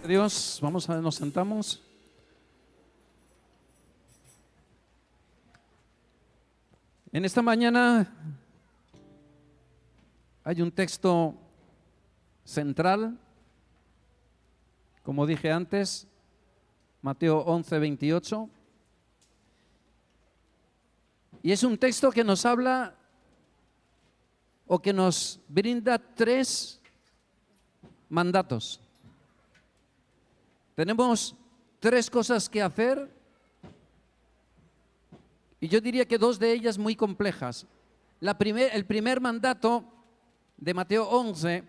Dios, vamos a ver, nos sentamos. En esta mañana hay un texto central, como dije antes, Mateo 11, 28. Y es un texto que nos habla o que nos brinda tres mandatos. Tenemos tres cosas que hacer y yo diría que dos de ellas muy complejas. El primer mandato de Mateo 11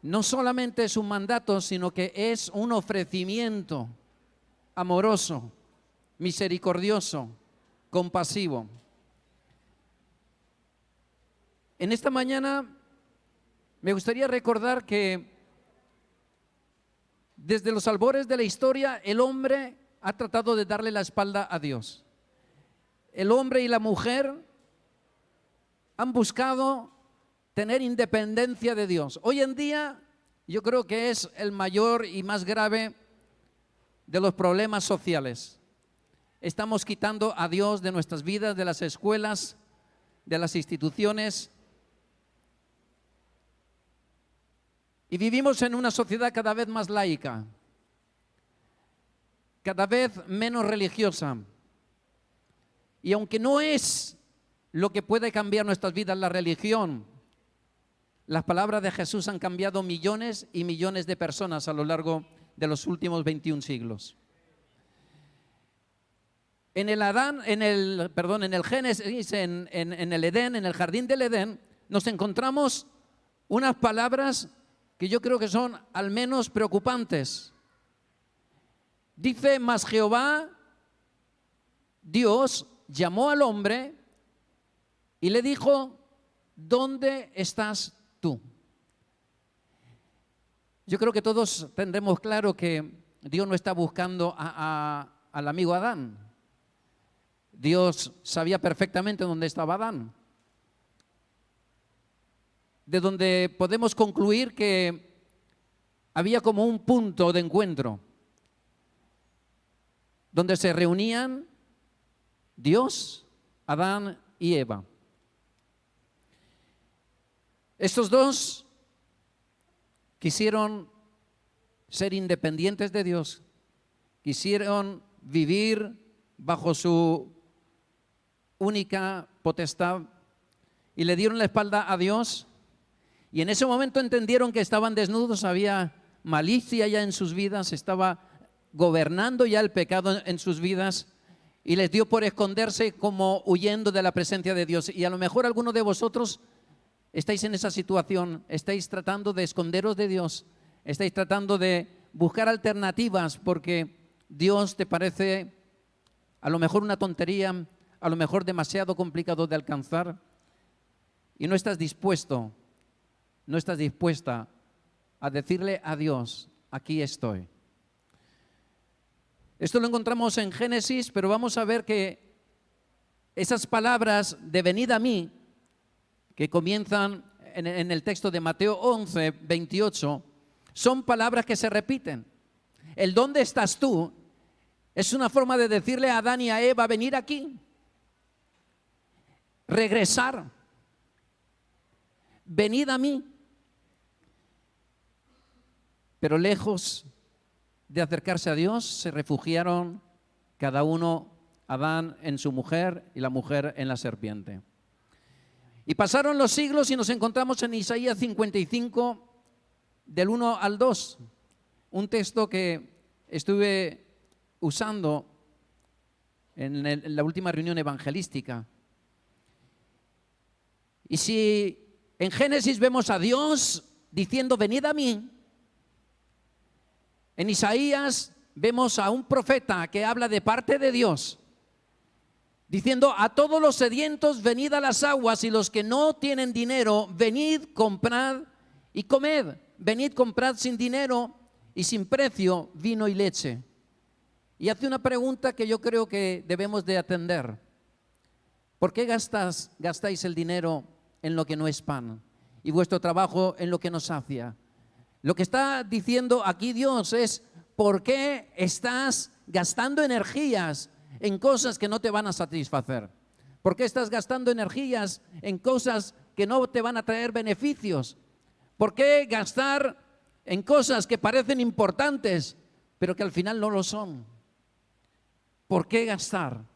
no solamente es un mandato, sino que es un ofrecimiento amoroso, misericordioso, compasivo. En esta mañana me gustaría recordar que desde los albores de la historia el hombre ha tratado de darle la espalda a Dios. El hombre y la mujer han buscado tener independencia de Dios. Hoy en día yo creo que es el mayor y más grave de los problemas sociales. Estamos quitando a Dios de nuestras vidas, de las escuelas, de las instituciones. Y vivimos en una sociedad cada vez más laica, cada vez menos religiosa. Y aunque no es lo que puede cambiar nuestras vidas la religión, las palabras de Jesús han cambiado millones y millones de personas a lo largo de los últimos 21 siglos. En el Génesis, en el Edén, en el jardín del Edén, nos encontramos unas palabras que yo creo que son al menos preocupantes. Dice: mas Jehová, Dios, llamó al hombre y le dijo: ¿dónde estás tú? Yo creo que todos tendremos claro que Dios no está buscando al amigo Adán. Dios sabía perfectamente dónde estaba Adán. De donde podemos concluir que había como un punto de encuentro, donde se reunían Dios, Adán y Eva. Estos dos quisieron ser independientes de Dios, quisieron vivir bajo su única potestad y le dieron la espalda a Dios. Y en ese momento entendieron que estaban desnudos, había malicia ya en sus vidas, estaba gobernando ya el pecado en sus vidas y les dio por esconderse como huyendo de la presencia de Dios. Y a lo mejor algunos de vosotros estáis en esa situación, estáis tratando de esconderos de Dios, estáis tratando de buscar alternativas porque Dios te parece a lo mejor una tontería, a lo mejor demasiado complicado de alcanzar y no estás dispuesta a decirle a Dios: aquí estoy. Esto lo encontramos en Génesis, pero vamos a ver que esas palabras de venid a mí, que comienzan en el texto de Mateo 11, 28, son palabras que se repiten. El ¿dónde estás tú? Es una forma de decirle a Adán y a Eva: venir aquí, regresar, venid a mí. Pero lejos de acercarse a Dios, se refugiaron cada uno, Adán en su mujer y la mujer en la serpiente. Y pasaron los siglos y nos encontramos en Isaías 55, del 1 al 2, un texto que estuve usando en la última reunión evangelística. Y si en Génesis vemos a Dios diciendo: venid a mí, en Isaías vemos a un profeta que habla de parte de Dios, diciendo: a todos los sedientos venid a las aguas, y los que no tienen dinero, venid, comprad y comed. Venid, comprad sin dinero y sin precio vino y leche. Y hace una pregunta que yo creo que debemos de atender: ¿por qué gastáis el dinero en lo que no es pan y vuestro trabajo en lo que no sacia? Lo que está diciendo aquí Dios es, ¿por qué estás gastando energías en cosas que no te van a satisfacer? ¿Por qué estás gastando energías en cosas que no te van a traer beneficios? ¿Por qué gastar en cosas que parecen importantes, pero que al final no lo son? ¿Por qué gastar?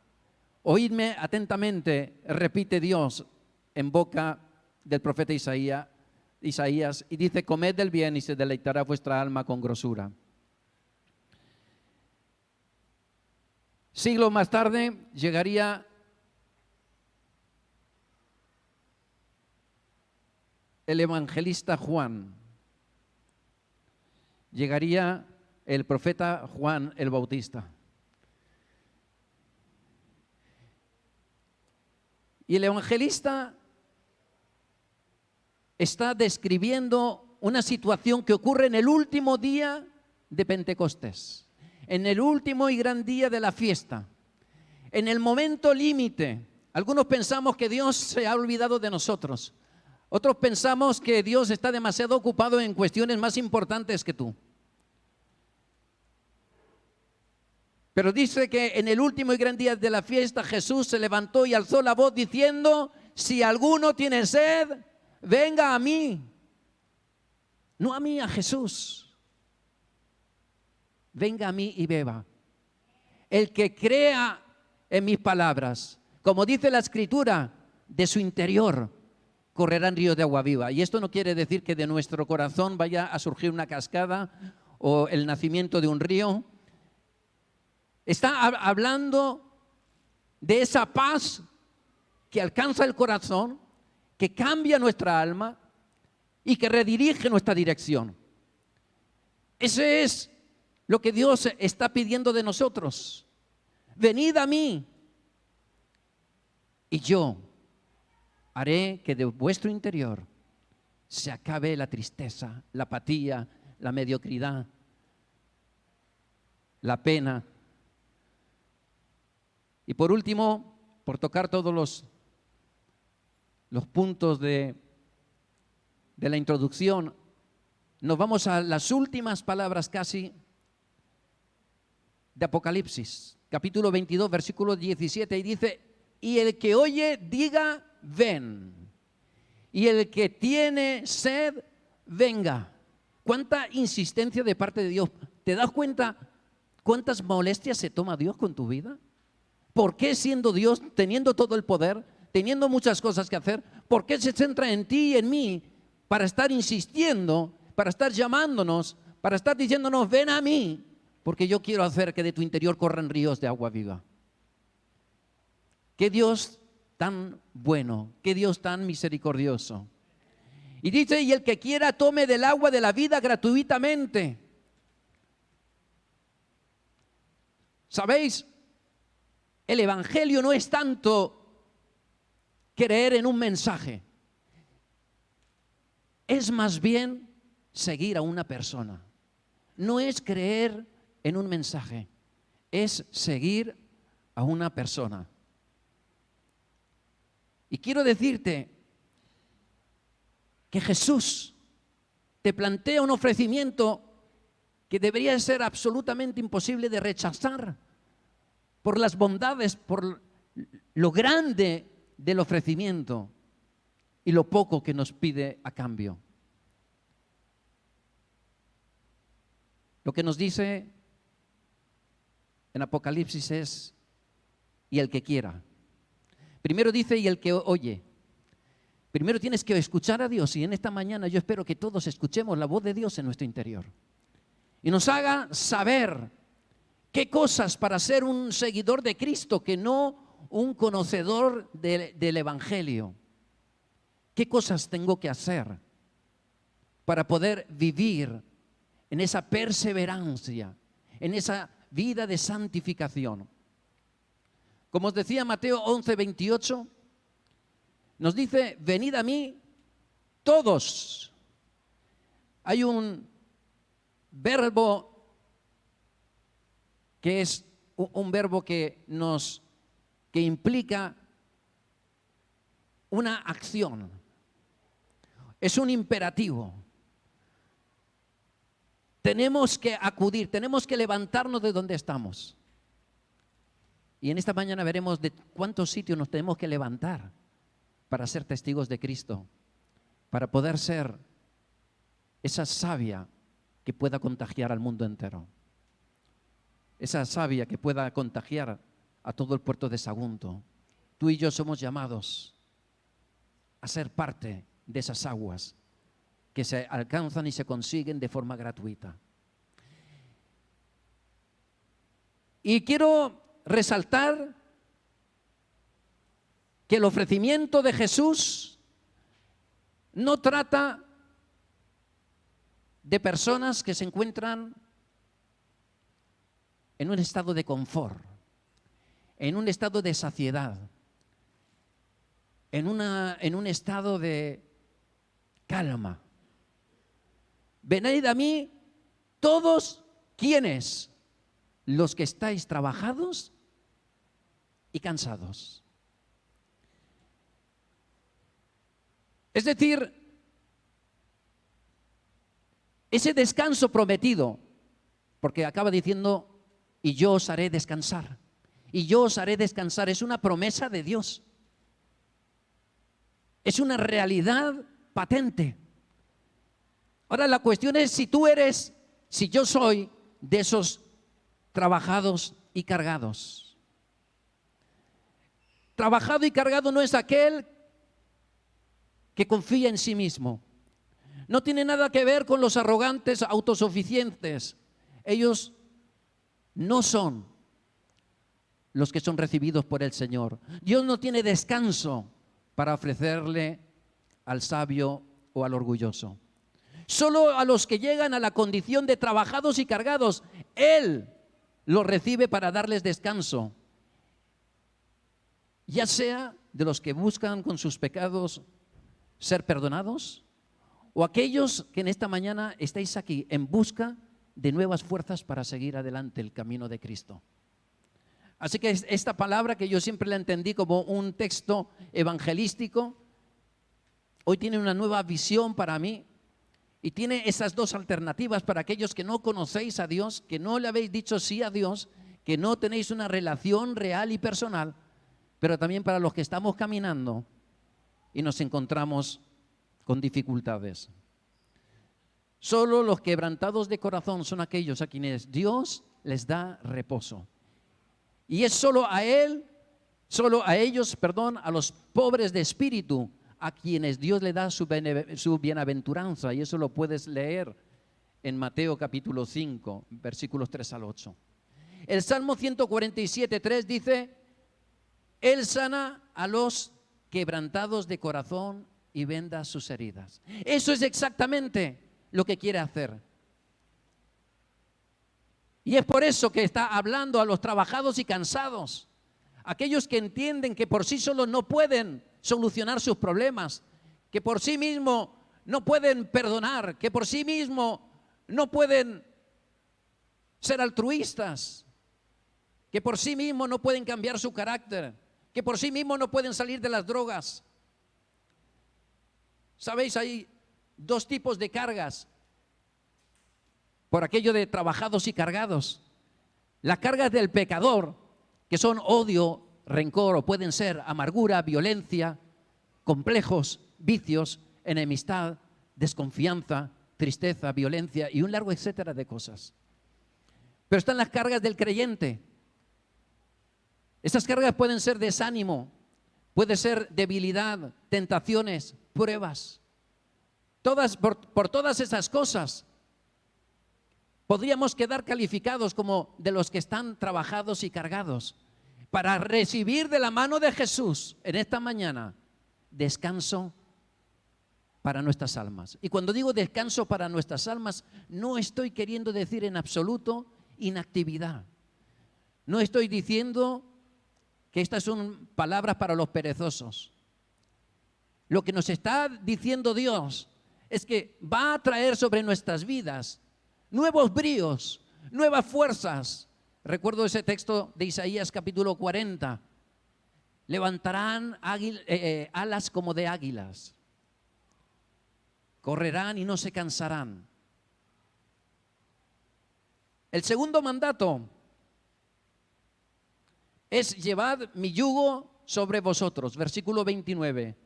Oídme atentamente, repite Dios en boca del profeta Isaías, y dice: comed del bien y se deleitará vuestra alma con grosura. Siglos más tarde llegaría el evangelista Juan, llegaría el profeta Juan el Bautista. Y el evangelista está describiendo una situación que ocurre en el último día de Pentecostés, en el último y gran día de la fiesta, en el momento límite. Algunos pensamos que Dios se ha olvidado de nosotros. Otros pensamos que Dios está demasiado ocupado en cuestiones más importantes que tú. Pero dice que en el último y gran día de la fiesta Jesús se levantó y alzó la voz diciendo: si alguno tiene sed, venga a mí. No a mí, a Jesús. Venga a mí y beba. El que crea en mis palabras, como dice la Escritura, de su interior correrán ríos de agua viva. Y esto no quiere decir que de nuestro corazón vaya a surgir una cascada o el nacimiento de un río. Está hablando de esa paz que alcanza el corazón, que cambia nuestra alma y que redirige nuestra dirección. Ese es lo que Dios está pidiendo de nosotros. Venid a mí y yo haré que de vuestro interior se acabe la tristeza, la apatía, la mediocridad, la pena. Y por último, por tocar todos los puntos de la introducción, nos vamos a las últimas palabras casi de Apocalipsis, capítulo 22, versículo 17, y dice: y el que oye, diga, ven. Y el que tiene sed, venga. ¿Cuánta insistencia de parte de Dios? ¿Te das cuenta cuántas molestias se toma Dios con tu vida? ¿Por qué, siendo Dios, teniendo todo el poder, teniendo muchas cosas que hacer, por qué se centra en ti y en mí para estar insistiendo, para estar llamándonos, para estar diciéndonos: ven a mí, porque yo quiero hacer que de tu interior corran ríos de agua viva? Qué Dios tan bueno, qué Dios tan misericordioso. Y dice: y el que quiera tome del agua de la vida gratuitamente. ¿Sabéis? El evangelio no es tanto creer en un mensaje, es más bien seguir a una persona. No es creer en un mensaje, es seguir a una persona. Y quiero decirte que Jesús te plantea un ofrecimiento que debería ser absolutamente imposible de rechazar por las bondades, por lo grande del ofrecimiento y lo poco que nos pide a cambio. Lo que nos dice en Apocalipsis es: y el que quiera. Primero dice: y el que oye. Primero tienes que escuchar a Dios, y en esta mañana yo espero que todos escuchemos la voz de Dios en nuestro interior y nos haga saber qué cosas, para ser un seguidor de Cristo, que no un conocedor del Evangelio, qué cosas tengo que hacer para poder vivir en esa perseverancia, en esa vida de santificación. Como os decía, Mateo 11, 28 nos dice: venid a mí todos. Hay un verbo que es un verbo que implica una acción. Es un imperativo. tenemos que acudir, tenemos que levantarnos de donde estamos. Y en esta mañana veremos de cuántos sitios nos tenemos que levantar para ser testigos de Cristo, para poder ser esa savia que pueda contagiar al mundo entero. Esa savia que pueda contagiar a todo el puerto de Sagunto. Tú y yo somos llamados a ser parte de esas aguas que se alcanzan y se consiguen de forma gratuita. Y quiero resaltar que el ofrecimiento de Jesús no trata de personas que se encuentran en un estado de confort, en un estado de saciedad, en un estado de calma. Venid a mí todos, ¿quiénes? Los que estáis trabajados y cansados. Es decir, ese descanso prometido, porque acaba diciendo, y yo os haré descansar, y yo os haré descansar, es una promesa de Dios. Es una realidad patente. Ahora la cuestión es si yo soy de esos trabajados y cargados. Trabajado y cargado no es aquel que confía en sí mismo. No tiene nada que ver con los arrogantes autosuficientes. Ellos no son los que son recibidos por el Señor. Dios no tiene descanso para ofrecerle al sabio o al orgulloso. Solo a los que llegan a la condición de trabajados y cargados, Él los recibe para darles descanso. Ya sea de los que buscan con sus pecados ser perdonados, o aquellos que en esta mañana estáis aquí en busca de nuevas fuerzas para seguir adelante el camino de Cristo. Así que esta palabra, que yo siempre la entendí como un texto evangelístico, hoy tiene una nueva visión para mí y tiene esas dos alternativas para aquellos que no conocéis a Dios, que no le habéis dicho sí a Dios, que no tenéis una relación real y personal, pero también para los que estamos caminando y nos encontramos con dificultades. Solo los quebrantados de corazón son aquellos a quienes Dios les da reposo. Y es solo a ellos, a los pobres de espíritu, a quienes Dios le da su bienaventuranza. Y eso lo puedes leer en Mateo capítulo 5, versículos 3 al 8. El Salmo 147:3 dice: Él sana a los quebrantados de corazón y venda sus heridas. Eso es exactamente lo que quiere hacer. Y es por eso que está hablando a los trabajados y cansados, aquellos que entienden que por sí solos no pueden solucionar sus problemas, que por sí mismos no pueden perdonar, que por sí mismos no pueden ser altruistas, que por sí mismos no pueden cambiar su carácter, que por sí mismos no pueden salir de las drogas. ¿Sabéis? Hay dos tipos de cargas por aquello de trabajados y cargados. Las cargas del pecador, que son odio, rencor, o pueden ser amargura, violencia, complejos, vicios, enemistad, desconfianza, tristeza, violencia y un largo etcétera de cosas. Pero están las cargas del creyente. Esas cargas pueden ser desánimo, puede ser debilidad, tentaciones, pruebas. Por todas esas cosas podríamos quedar calificados como de los que están trabajados y cargados, para recibir de la mano de Jesús en esta mañana descanso para nuestras almas. Y cuando digo descanso para nuestras almas, no estoy queriendo decir en absoluto inactividad. No estoy diciendo que estas son palabras para los perezosos. Lo que nos está diciendo Dios es que va a traer sobre nuestras vidas nuevos bríos, nuevas fuerzas. Recuerdo ese texto de Isaías capítulo 40. Levantarán alas como de águilas. Correrán y no se cansarán. El segundo mandato es llevad mi yugo sobre vosotros, versículo 29.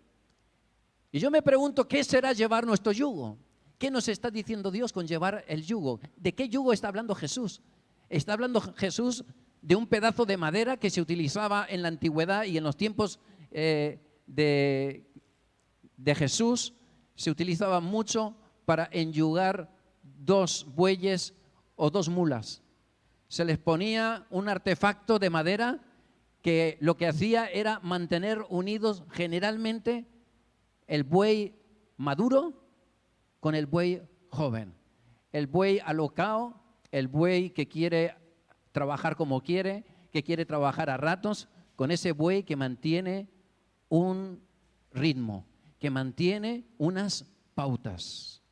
Y yo me pregunto, ¿qué será llevar nuestro yugo? ¿Qué nos está diciendo Dios con llevar el yugo? ¿De qué yugo está hablando Jesús? Está hablando Jesús de un pedazo de madera que se utilizaba en la antigüedad y en los tiempos de Jesús se utilizaba mucho para enyugar dos bueyes o dos mulas. Se les ponía un artefacto de madera que lo que hacía era mantener unidos generalmente el buey maduro con el buey joven. El buey alocao, el buey que quiere trabajar como quiere, que quiere trabajar a ratos, con ese buey que mantiene un ritmo, que mantiene unas pautas.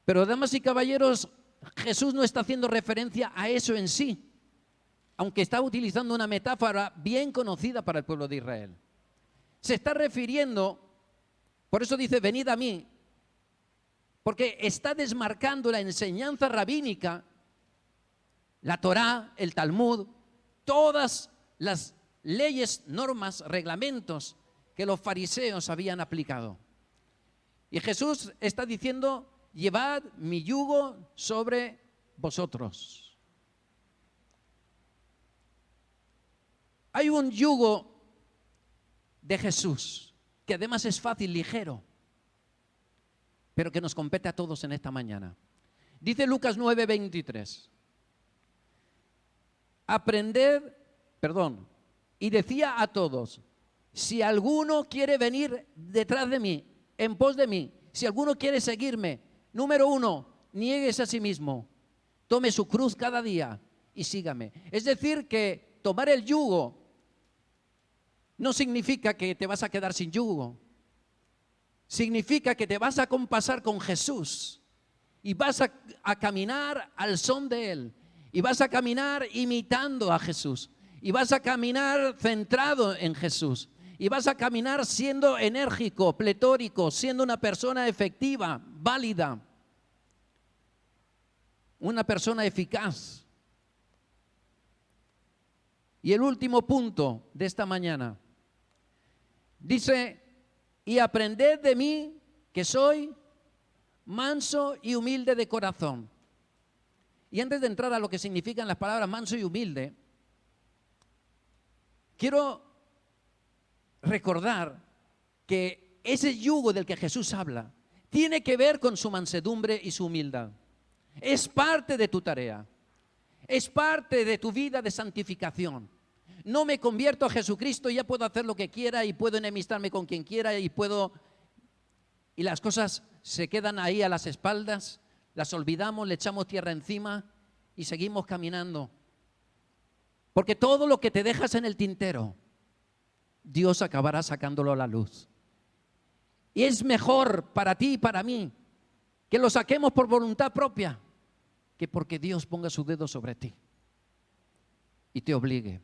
Pero, damas y caballeros, Jesús no está haciendo referencia a eso en sí, aunque está utilizando una metáfora bien conocida para el pueblo de Israel. Se está refiriendo, por eso dice, venid a mí, porque está desmarcando la enseñanza rabínica, la Torá, el Talmud, todas las leyes, normas, reglamentos que los fariseos habían aplicado. Y Jesús está diciendo, llevad mi yugo sobre vosotros. Hay un yugo de Jesús que además es fácil, ligero, pero que nos compete a todos en esta mañana. Dice Lucas 9:23. Y decía a todos, si alguno quiere venir detrás de mí, en pos de mí, si alguno quiere seguirme, número 1, niéguese a sí mismo, tome su cruz cada día y sígame. Es decir, que tomar el yugo no significa que te vas a quedar sin yugo. Significa que te vas a compasar con Jesús y vas a caminar al son de Él. Y vas a caminar imitando a Jesús. Y vas a caminar centrado en Jesús. Y vas a caminar siendo enérgico, pletórico, siendo una persona efectiva, válida. Una persona eficaz. Y el último punto de esta mañana. Dice, y aprended de mí que soy manso y humilde de corazón. Y antes de entrar a lo que significan las palabras manso y humilde, quiero recordar que ese yugo del que Jesús habla tiene que ver con su mansedumbre y su humildad. Es parte de tu tarea, es parte de tu vida de santificación. No me convierto a Jesucristo y ya puedo hacer lo que quiera y puedo enemistarme con quien quiera y las cosas se quedan ahí a las espaldas, las olvidamos, le echamos tierra encima y seguimos caminando. Porque todo lo que te dejas en el tintero, Dios acabará sacándolo a la luz. Y es mejor para ti y para mí que lo saquemos por voluntad propia que porque Dios ponga su dedo sobre ti y te obligue.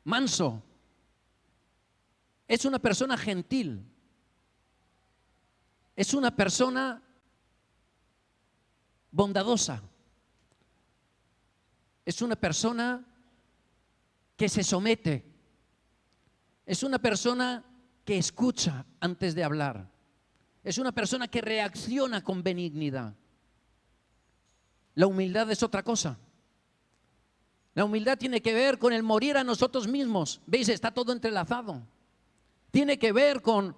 Manso es una persona gentil, es una persona bondadosa, es una persona que se somete, es una persona que escucha antes de hablar, es una persona que reacciona con benignidad. La humildad es otra cosa. La humildad tiene que ver con el morir a nosotros mismos. ¿Veis? Está todo entrelazado. Tiene que ver con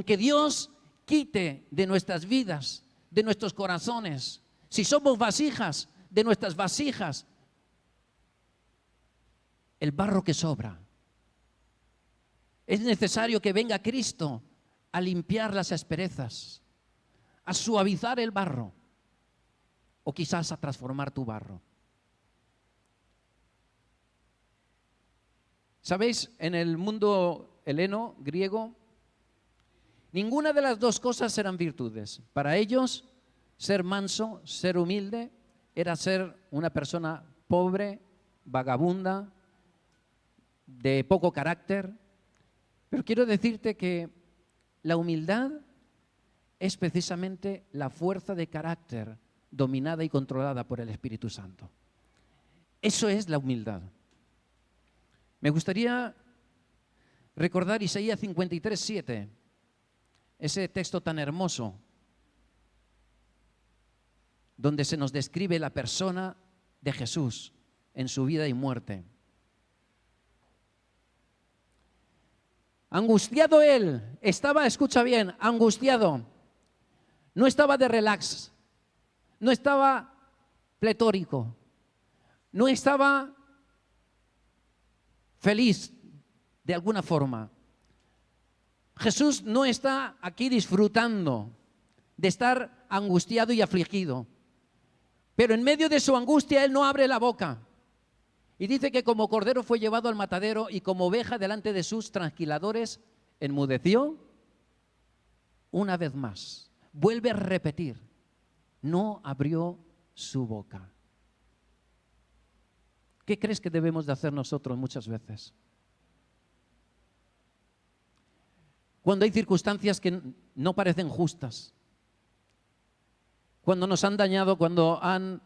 que Dios quite de nuestras vidas, de nuestros corazones, si somos vasijas, de nuestras vasijas, el barro que sobra. Es necesario que venga Cristo a limpiar las asperezas, a suavizar el barro o quizás a transformar tu barro. ¿Sabéis? En el mundo heleno, griego, ninguna de las dos cosas eran virtudes. Para ellos, ser manso, ser humilde, era ser una persona pobre, vagabunda, de poco carácter. Pero quiero decirte que la humildad es precisamente la fuerza de carácter dominada y controlada por el Espíritu Santo. Eso es la humildad. Me gustaría recordar Isaías 53:7, ese texto tan hermoso, donde se nos describe la persona de Jesús en su vida y muerte. Angustiado él, estaba, escucha bien, angustiado. No estaba de relax, no estaba pletórico, no estaba feliz de alguna forma. Jesús no está aquí disfrutando de estar angustiado y afligido, pero en medio de su angustia él no abre la boca. Y dice que como cordero fue llevado al matadero y como oveja delante de sus trasquiladores, enmudeció una vez más. Vuelve a repetir, no abrió su boca. ¿Qué crees que debemos de hacer nosotros muchas veces? Cuando hay circunstancias que no parecen justas, cuando nos han dañado, cuando han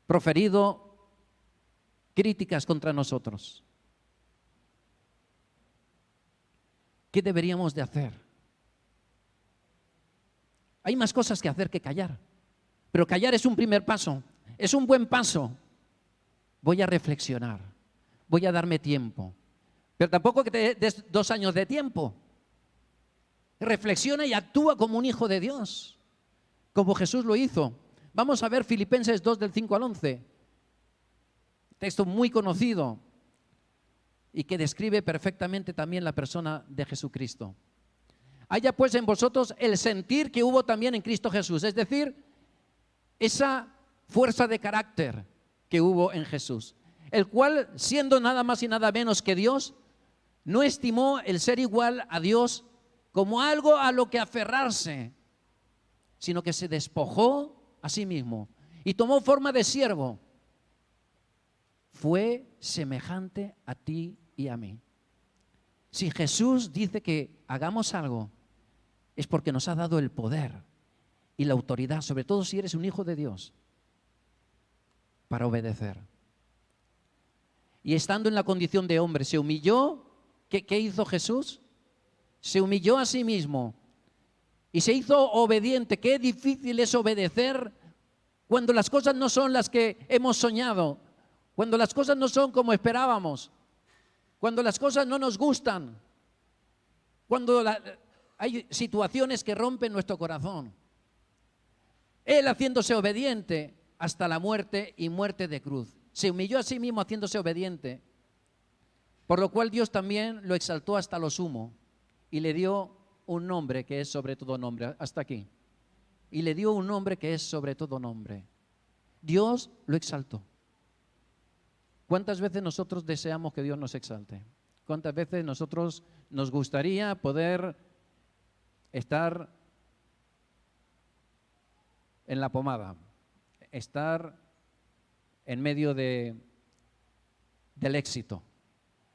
proferido críticas contra nosotros. ¿Qué deberíamos de hacer? Hay más cosas que hacer que callar, pero callar es un primer paso, es un buen paso. Voy a reflexionar, voy a darme tiempo, pero tampoco que te des 2 años de tiempo. Reflexiona y actúa como un hijo de Dios, como Jesús lo hizo. Vamos a ver Filipenses 2 del 5 al 11. Texto muy conocido y que describe perfectamente también la persona de Jesucristo. Haya pues en vosotros el sentir que hubo también en Cristo Jesús, es decir, esa fuerza de carácter que hubo en Jesús, el cual, siendo nada más y nada menos que Dios, no estimó el ser igual a Dios como algo a lo que aferrarse, sino que se despojó a sí mismo y tomó forma de siervo. Fue semejante a ti y a mí. Si Jesús dice que hagamos algo, es porque nos ha dado el poder y la autoridad, sobre todo si eres un hijo de Dios, para obedecer. Y estando en la condición de hombre, se humilló. ¿Qué hizo Jesús? Se humilló a sí mismo y se hizo obediente. Qué difícil es obedecer cuando las cosas no son las que hemos soñado, cuando las cosas no son como esperábamos, cuando las cosas no nos gustan, cuando hay situaciones que rompen nuestro corazón. Él haciéndose obediente hasta la muerte y muerte de cruz. Se humilló a sí mismo haciéndose obediente, por lo cual Dios también lo exaltó hasta lo sumo y le dio un nombre que es sobre todo nombre. Hasta aquí. Y le dio un nombre que es sobre todo nombre. Dios lo exaltó. ¿Cuántas veces nosotros deseamos que Dios nos exalte? ¿Cuántas veces nosotros nos gustaría poder estar en la pomada, estar en medio del éxito,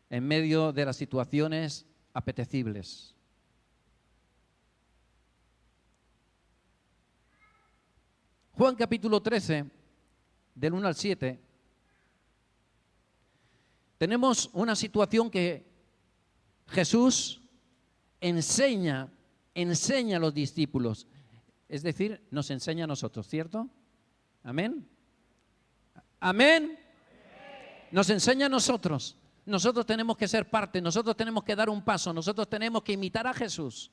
en medio de las situaciones apetecibles? Juan capítulo 13, del 1 al 7, tenemos una situación que Jesús enseña a los discípulos, es decir, nos enseña a nosotros, ¿cierto? ¿Amén? ¿Amén? Nos enseña a nosotros. Nosotros tenemos que ser parte, nosotros tenemos que dar un paso, nosotros tenemos que imitar a Jesús.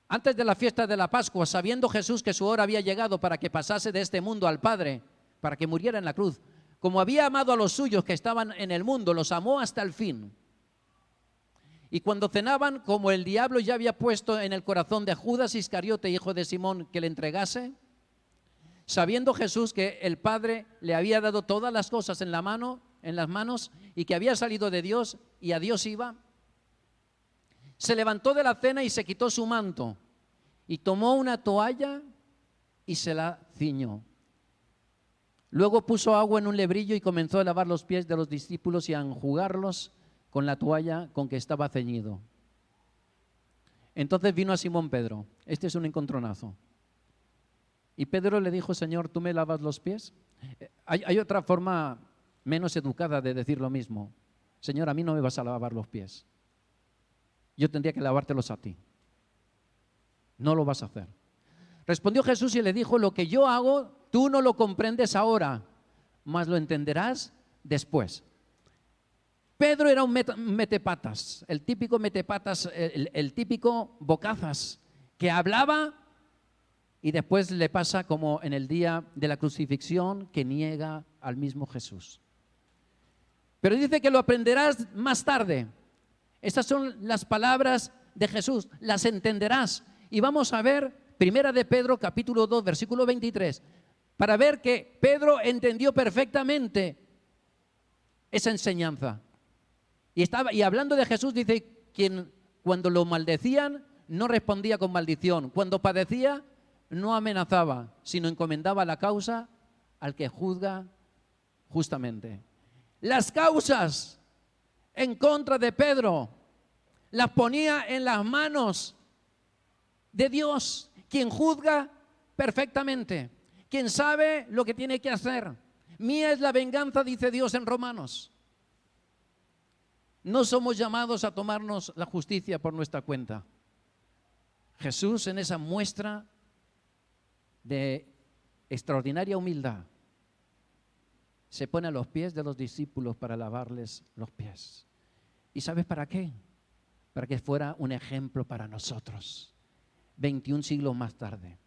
Antes de la fiesta de la Pascua, sabiendo Jesús que su hora había llegado para que pasase de este mundo al Padre, para que muriera en la cruz, como había amado a los suyos que estaban en el mundo, los amó hasta el fin. Y cuando cenaban, como el diablo ya había puesto en el corazón de Judas Iscariote, hijo de Simón, que le entregase, sabiendo Jesús que el Padre le había dado todas las cosas en las manos, y que había salido de Dios y a Dios iba, se levantó de la cena y se quitó su manto, y tomó una toalla y se la ciñó. Luego puso agua en un lebrillo y comenzó a lavar los pies de los discípulos y a enjugarlos con la toalla con que estaba ceñido. Entonces vino a Simón Pedro. Este es un encontronazo. Y Pedro le dijo: Señor, ¿tú me lavas los pies? Hay otra forma menos educada de decir lo mismo. Señor, a mí no me vas a lavar los pies. Yo tendría que lavártelos a ti. No lo vas a hacer. Respondió Jesús y le dijo: lo que yo hago, tú no lo comprendes ahora, mas lo entenderás después. Pedro era un metepatas, el típico metepatas, el típico bocazas, que hablaba y después le pasa como en el día de la crucifixión, que niega al mismo Jesús. Pero dice que lo aprenderás más tarde. Estas son las palabras de Jesús, las entenderás. Y vamos a ver Primera de Pedro, capítulo 2, versículo 23, para ver que Pedro entendió perfectamente esa enseñanza. Y hablando de Jesús, dice: quien cuando lo maldecían no respondía con maldición, cuando padecía no amenazaba, sino encomendaba la causa al que juzga justamente. Las causas en contra de Pedro las ponía en las manos de Dios, quien juzga perfectamente, quien sabe lo que tiene que hacer. Mía es la venganza, dice Dios en Romanos. No somos llamados a tomarnos la justicia por nuestra cuenta. Jesús, en esa muestra de extraordinaria humildad, se pone a los pies de los discípulos para lavarles los pies. ¿Y sabes para qué? Para que fuera un ejemplo para nosotros, 21 siglos más tarde.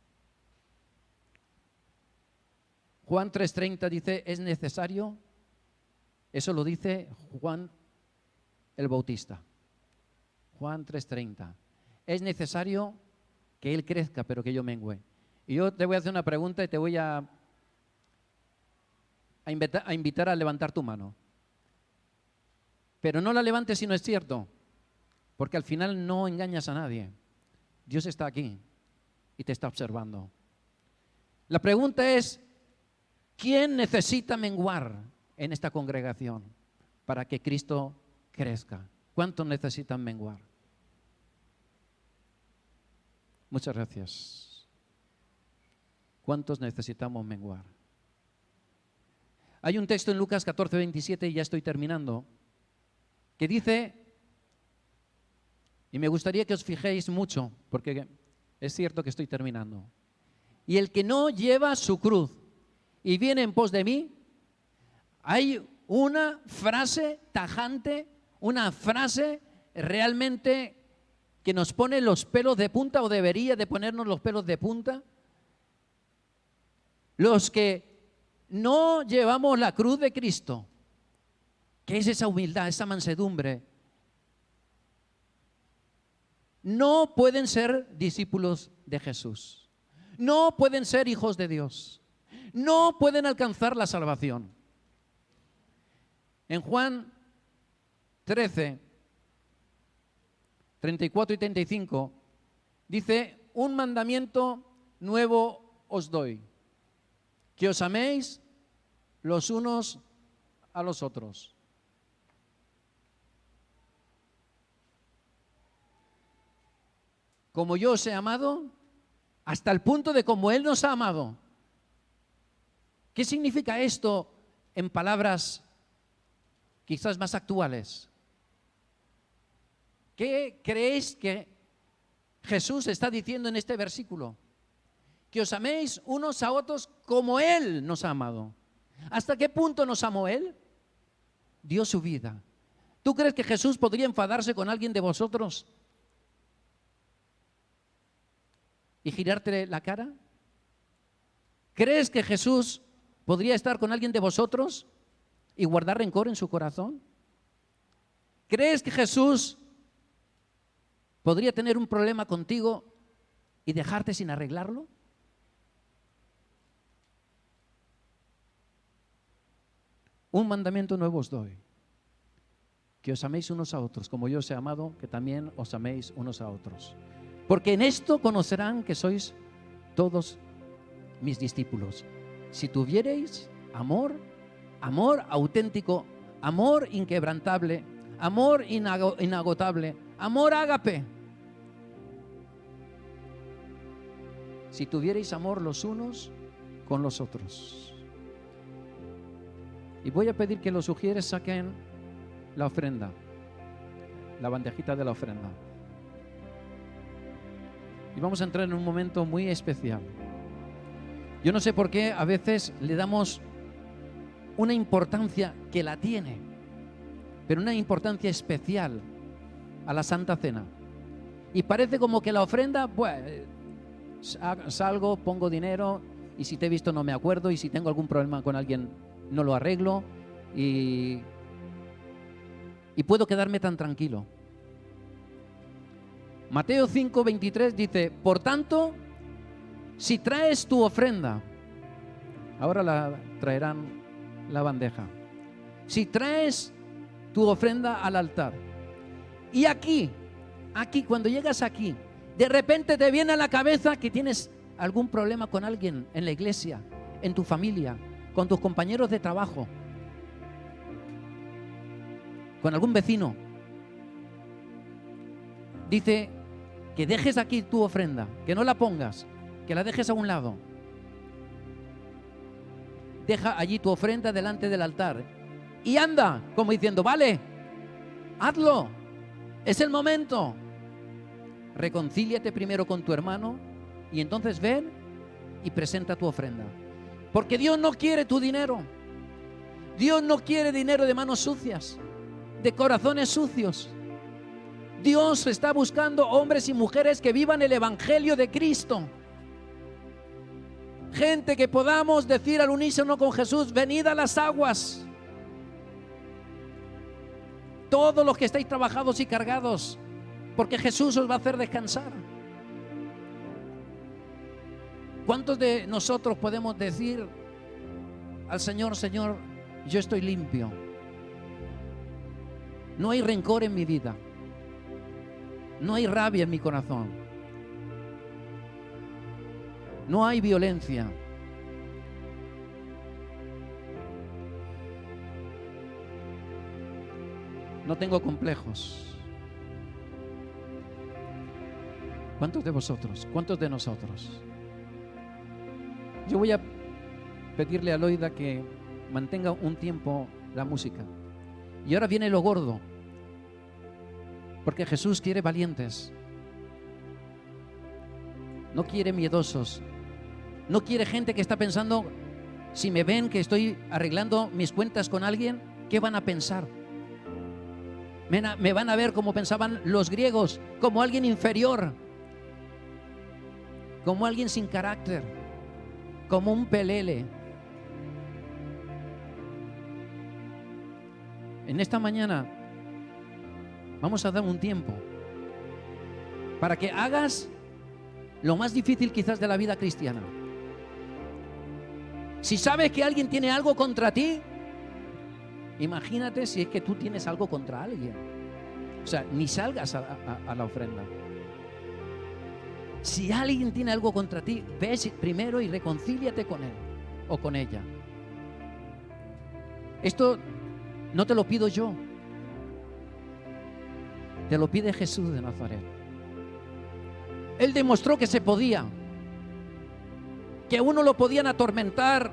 Juan 3:30 dice: es necesario, eso lo dice Juan el Bautista. Juan 3:30. Es necesario que Él crezca, pero que yo mengüe. Y yo te voy a hacer una pregunta y te voy a invitar a levantar tu mano. Pero no la levantes si no es cierto, porque al final no engañas a nadie. Dios está aquí y te está observando. La pregunta es: ¿quién necesita menguar en esta congregación para que Cristo crezca? ¿Cuántos necesitan menguar? Muchas gracias. ¿Cuántos necesitamos menguar? Hay un texto en Lucas 14:27, y ya estoy terminando, que dice, y me gustaría que os fijéis mucho, porque es cierto que estoy terminando: y el que no lleva su cruz y viene en pos de mí. Hay una frase tajante, una frase realmente que nos pone los pelos de punta, o debería de ponernos los pelos de punta. Los que no llevamos la cruz de Cristo, que es esa humildad, esa mansedumbre, no pueden ser discípulos de Jesús, no pueden ser hijos de Dios, no pueden alcanzar la salvación. En Juan 13, 34 y 35 dice: un mandamiento nuevo os doy, que os améis los unos a los otros. Como yo os he amado, hasta el punto de como Él nos ha amado. ¿Qué significa esto en palabras quizás más actuales? ¿Qué creéis que Jesús está diciendo en este versículo? Que os améis unos a otros como Él nos ha amado. ¿Hasta qué punto nos amó Él? Dio su vida. ¿Tú crees que Jesús podría enfadarse con alguien de vosotros y girarte la cara? ¿Crees que Jesús podría estar con alguien de vosotros y guardar rencor en su corazón? ¿Crees que Jesús podría tener un problema contigo y dejarte sin arreglarlo? Un mandamiento nuevo os doy, que os améis unos a otros, como yo os he amado, que también os améis unos a otros. Porque en esto conocerán que sois todos mis discípulos, si tuviereis amor, amor auténtico, amor inquebrantable, amor inagotable, amor ágape. si tuvierais amor los unos con los otros. Y voy a pedir que los sugieres saquen la ofrenda, la bandejita de la ofrenda. Y vamos a entrar en un momento muy especial. Yo no sé por qué a veces le damos una importancia que la tiene, pero una importancia especial a la Santa Cena. Y parece como que la ofrenda, pues, salgo, pongo dinero, y si te he visto no me acuerdo, y si tengo algún problema con alguien no lo arreglo, y puedo quedarme tan tranquilo. Mateo 5:23 dice: por tanto, si traes tu ofrenda, ahora la traerán la bandeja, si traes tu ofrenda al altar, y aquí cuando llegas aquí, de repente te viene a la cabeza que tienes algún problema con alguien en la iglesia, en tu familia, con tus compañeros de trabajo, con algún vecino, dice que dejes aquí tu ofrenda, que no la pongas, que la dejes a un lado. Deja allí tu ofrenda delante del altar y anda, como diciendo, vale, hazlo, es el momento. Reconcíliate primero con tu hermano y entonces ven y presenta tu ofrenda. Porque Dios no quiere tu dinero. Dios no quiere dinero de manos sucias, de corazones sucios. Dios está buscando hombres y mujeres que vivan el evangelio de Cristo. Gente que podamos decir al unísono con Jesús: venid a las aguas. Todos los que estáis trabajados y cargados, porque Jesús os va a hacer descansar. ¿Cuántos de nosotros podemos decir al Señor: Señor, yo estoy limpio, no hay rencor en mi vida, no hay rabia en mi corazón, no hay violencia, no tengo complejos? ¿Cuántos de vosotros? ¿Cuántos de nosotros? Yo voy a pedirle a Loida que mantenga un tiempo la música. Y ahora viene lo gordo, porque Jesús quiere valientes, no quiere miedosos, no quiere gente que está pensando: si me ven que estoy arreglando mis cuentas con alguien, ¿qué van a pensar? Me van a ver como pensaban los griegos, como alguien inferior, como alguien sin carácter, como un pelele. En esta mañana vamos a dar un tiempo para que hagas lo más difícil quizás de la vida cristiana. Si sabes que alguien tiene algo contra ti, imagínate si es que tú tienes algo contra alguien. O sea, ni salgas a la ofrenda. Si alguien tiene algo contra ti, ve primero y reconcíliate con él o con ella. Esto no te lo pido yo, te lo pide Jesús de Nazaret. Él demostró que se podía, que uno lo podían atormentar,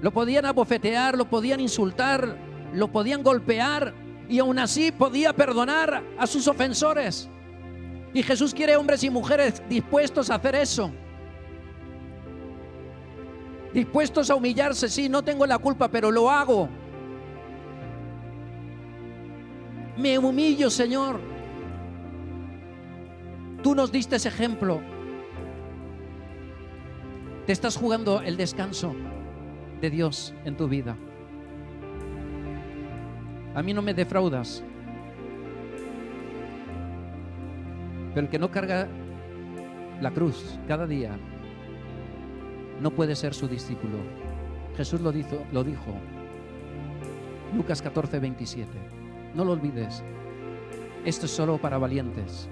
lo podían abofetear, lo podían insultar, lo podían golpear, y aún así podía perdonar a sus ofensores. Y Jesús quiere hombres y mujeres dispuestos a hacer eso, dispuestos a humillarse. Sí, no tengo la culpa, pero lo hago. Me humillo, Señor. Tú nos diste ese ejemplo. Te estás jugando el descanso de Dios en tu vida. A mí no me defraudas. Pero el que no carga la cruz cada día no puede ser su discípulo. Jesús lo dijo. Lucas 14:27. No lo olvides. Esto es solo para valientes.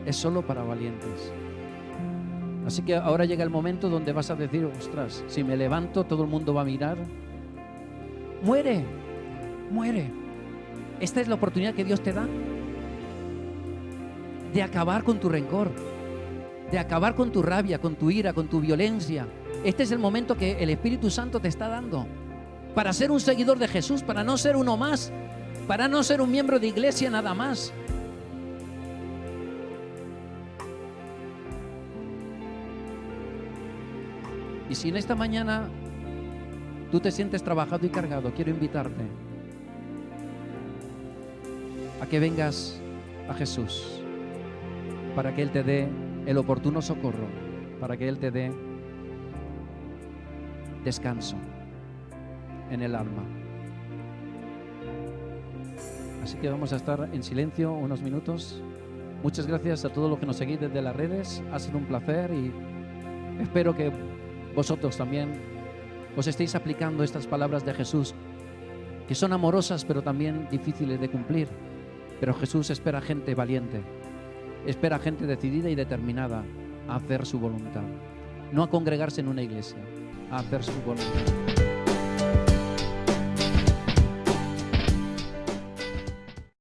Es solo para valientes. Así que ahora llega el momento donde vas a decir: ostras, si me levanto todo el mundo va a mirar. Muere, muere. Esta es la oportunidad que Dios te da de acabar con tu rencor, de acabar con tu rabia, con tu ira, con tu violencia. Este es el momento que el Espíritu Santo te está dando para ser un seguidor de Jesús, para no ser uno más, para no ser un miembro de iglesia nada más. Y si en esta mañana tú te sientes trabajado y cargado, quiero invitarte a que vengas a Jesús para que Él te dé el oportuno socorro, para que Él te dé descanso en el alma. Así que vamos a estar en silencio unos minutos. Muchas gracias a todos los que nos seguís desde las redes. Ha sido un placer y espero que vosotros también os estéis aplicando estas palabras de Jesús, que son amorosas pero también difíciles de cumplir. Pero Jesús espera gente valiente, espera gente decidida y determinada a hacer su voluntad. No a congregarse en una iglesia, a hacer su voluntad.